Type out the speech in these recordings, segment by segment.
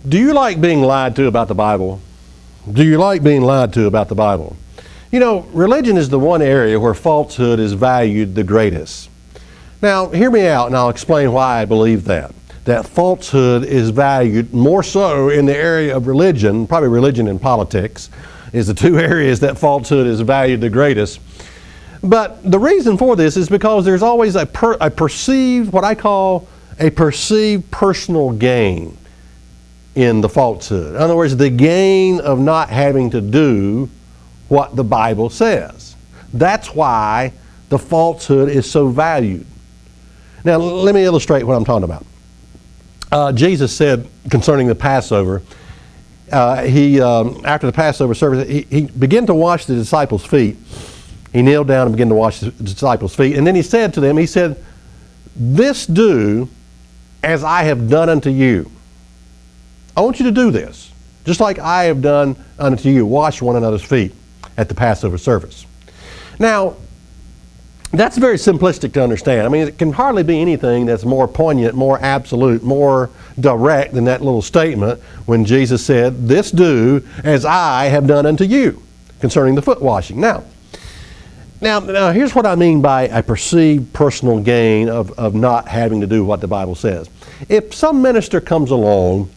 Do you like being lied to about the Bible? Do you like being lied to about the Bible? You know, religion is the one area where falsehood is valued the greatest. Now, hear me out and I'll explain why I believe that. That falsehood is valued more so in the area of religion, probably religion and politics, is the two areas that falsehood is valued the greatest. But the reason for this is because there's always a perceived, what I call a perceived personal gain in the falsehood. In other words, the gain of not having to do what the Bible says. That's why the falsehood is so valued. Now, let me illustrate what I'm talking about. Jesus said concerning the Passover, after the Passover service, he began to wash the disciples' feet. He kneeled down and began to wash the disciples' feet. And then he said to them, he said, "This do as I have done unto you." I want you to do this, just like I have done unto you. Wash one another's feet at the Passover service. Now, that's very simplistic to understand. I mean, it can hardly be anything that's more poignant, more absolute, more direct than that little statement when Jesus said, "This do as I have done unto you," concerning the foot washing. Now, here's what I mean by a perceived personal gain of not having to do what the Bible says. If some minister comes along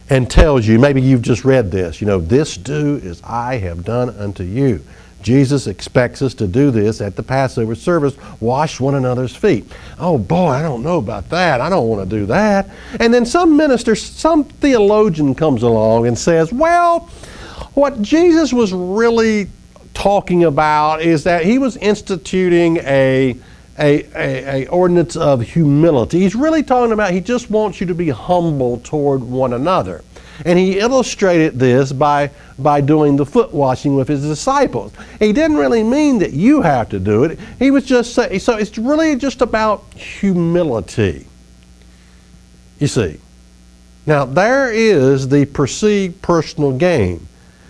and tells you, maybe you've just read this, you know, "This do as I have done unto you." Jesus expects us to do this at the Passover service, wash one another's feet. Oh boy, I don't know about that. I don't want to do that. And then some minister, some theologian comes along and says, well, what Jesus was really talking about is that he was instituting a ordinance of humility. He's really talking about he just wants you to be humble toward one another. And he illustrated this by doing the foot washing with his disciples. He didn't really mean that you have to do it. He was just saying, so it's really just about humility. You see. Now there is the perceived personal gain.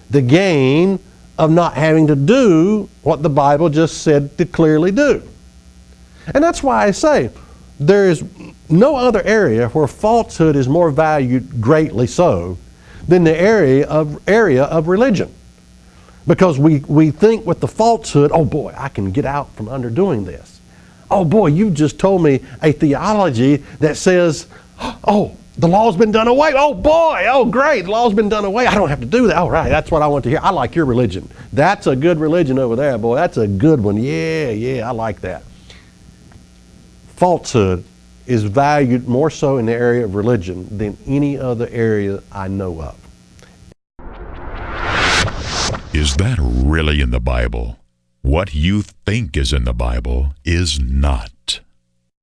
The gain of not having to do what the Bible just said to clearly do. And that's why I say there is no other area where falsehood is more valued greatly so than the area of religion. Because we think with the falsehood, oh boy, I can get out from under doing this. Oh boy, you just told me a theology that says, oh, the law's been done away. Oh boy, oh great, the law's been done away. I don't have to do that. All right, that's what I want to hear. I like your religion. That's a good religion over there, boy. That's a good one. Yeah, I like that. Falsehood is valued more so in the area of religion than any other area I know of. Is that really in the Bible? What you think is in the Bible is not.